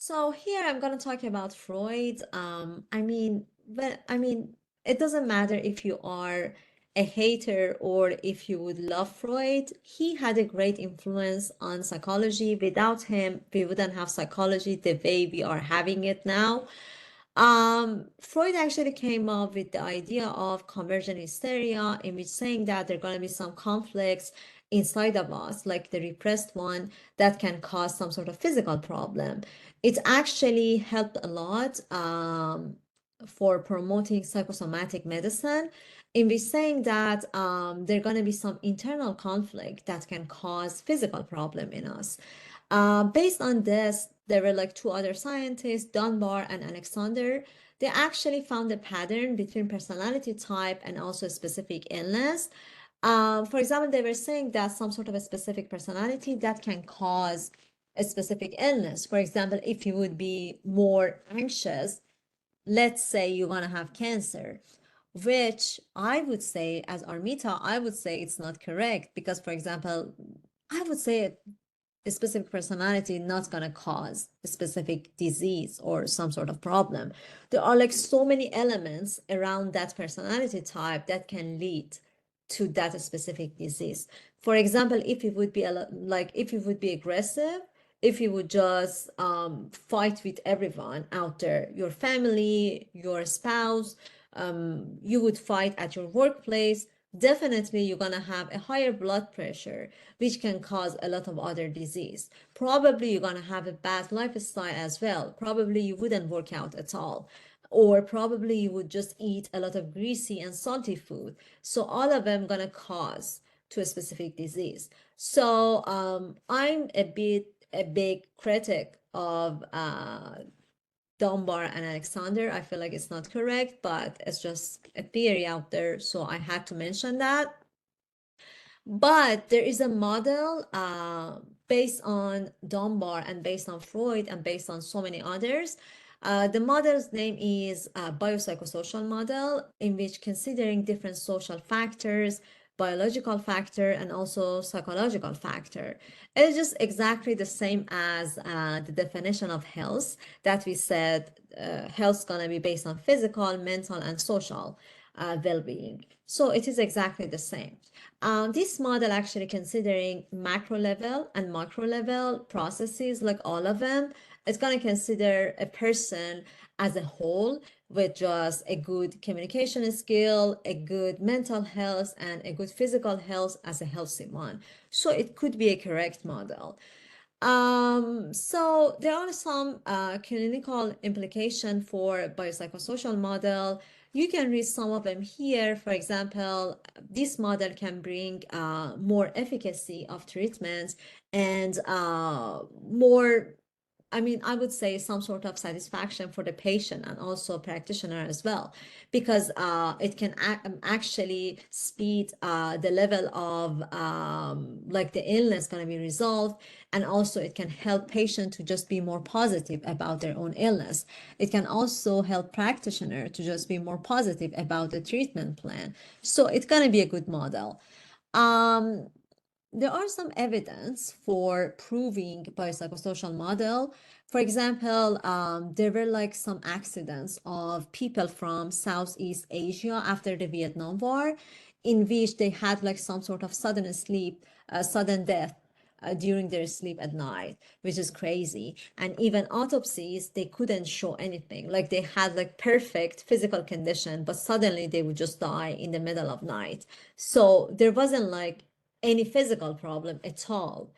So here I'm going to talk about Freud. It doesn't matter if you are a hater or if you would love Freud. He had a great influence on psychology. Without him, we wouldn't have psychology the way we are having it now. Freud actually came up with the idea of conversion hysteria, in which saying that there are going to be some conflicts inside of us, like the repressed one, that can cause some sort of physical problem. It actually helped a lot for promoting psychosomatic medicine, in which saying that there are going to be some internal conflict that can cause physical problem in us. Based on this, there were like two other scientists, Dunbar and Alexander. They actually found a pattern between personality type and also a specific illness. For example, they were saying that some sort of a specific personality that can cause a specific illness. For example, if you would be more anxious, let's say you're going to have cancer, which I would say, as Armita, I would say it's not correct because, for example, I would say a specific personality not going to cause a specific disease or some sort of problem. There are like so many elements around that personality type that can lead to that specific disease. For example, if you would be like if you would be aggressive, if you would just fight with everyone out there, your family, your spouse, you would fight at your workplace, definitely you're going to have a higher blood pressure, which can cause a lot of other disease. Probably you're going to have a bad lifestyle as well. Probably you wouldn't work out at all. Or probably you would just eat a lot of greasy and salty food. So all of them going to cause to a specific disease. So I'm a big critic of Dunbar and Alexander. I feel like it's not correct, but it's just a theory out there, so I had to mention that. But there is a model based on Dunbar and based on Freud and based on so many others. The model's name is biopsychosocial model, in which considering different social factors, biological factor, and also psychological factor. It's just exactly the same as the definition of health that we said health's gonna be based on physical, mental, and social well-being. So it is exactly the same. This model actually considering macro level and macro level processes, like all of them, it's going to consider a person as a whole with just a good communication skill, a good mental health, and a good physical health as a healthy one. So it could be a correct model. So there are some clinical implication for biopsychosocial model. You can read some of them here. For example, this model can bring more efficacy of treatments and more, I would say some sort of satisfaction for the patient and also practitioner as well, because it can actually speed the level of like the illness going to be resolved, and also it can help patient to just be more positive about their own illness. It can also help practitioner to just be more positive about the treatment plan. So it's going to be a good model. Um, there are some evidence for proving biopsychosocial model. For example, there were like some accidents of people from Southeast Asia after the Vietnam War, in which they had like some sort of sudden death during their sleep at night, which is crazy. And even autopsies, they couldn't show anything. Like they had like perfect physical condition, but suddenly they would just die in the middle of night. So there wasn't like any physical problem at all.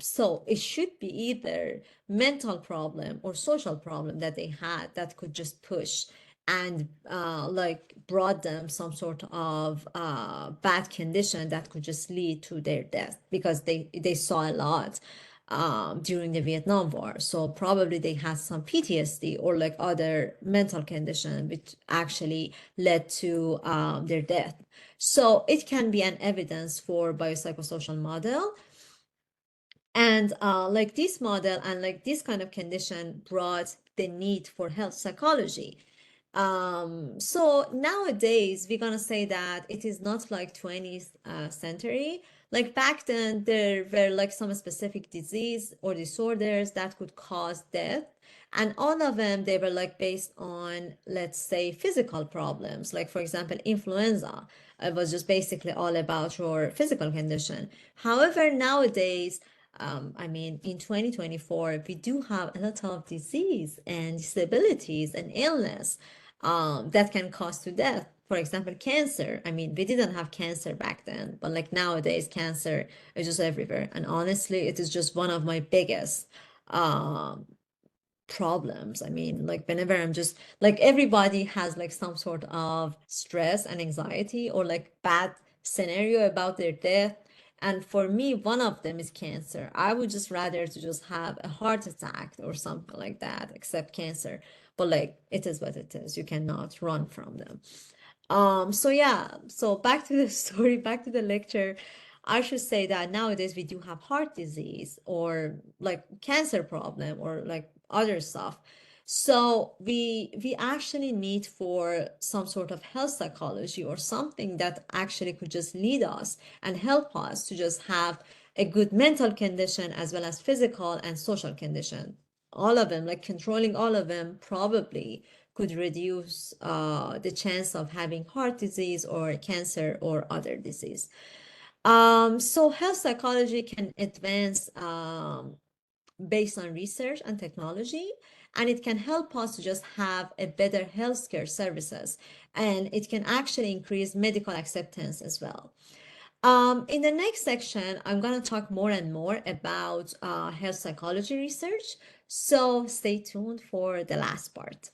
So it should be either mental problem or social problem that they had that could just push and like brought them some sort of bad condition that could just lead to their death, because they saw a lot during the Vietnam War. So probably they had some PTSD or like other mental condition which actually led to their death. So it can be an evidence for biopsychosocial model. And like this model and like this kind of condition brought the need for health psychology. So nowadays we're gonna say that it is not like 20th century. Like back then, there were like some specific disease or disorders that could cause death. And all of them, they were like based on, let's say, physical problems. Like, for example, influenza. It was just basically all about your physical condition. However, nowadays, I mean, in 2024, we do have a lot of disease and disabilities and illness that can cause to death. For example, cancer. I mean, we didn't have cancer back then, but like nowadays, cancer is just everywhere. And honestly, it is just one of my biggest um, problems. I mean, like whenever I'm just like everybody has like some sort of stress and anxiety or like bad scenario about their death. And for me, one of them is cancer. I would just rather to just have a heart attack or something like that, except cancer. But like it is what it is. You cannot run from them. So yeah, so back to the story, back to the lecture. I should say that nowadays we do have heart disease or like cancer problem or like other stuff. So we actually need for some sort of health psychology or something that actually could just lead us and help us to just have a good mental condition as well as physical and social condition. All of them, like controlling all of them probably could reduce the chance of having heart disease or cancer or other disease. So health psychology can advance based on research and technology, and it can help us to just have a better healthcare services, and it can actually increase medical acceptance as well. In the next section, I'm going to talk more and more about health psychology research. So stay tuned for the last part.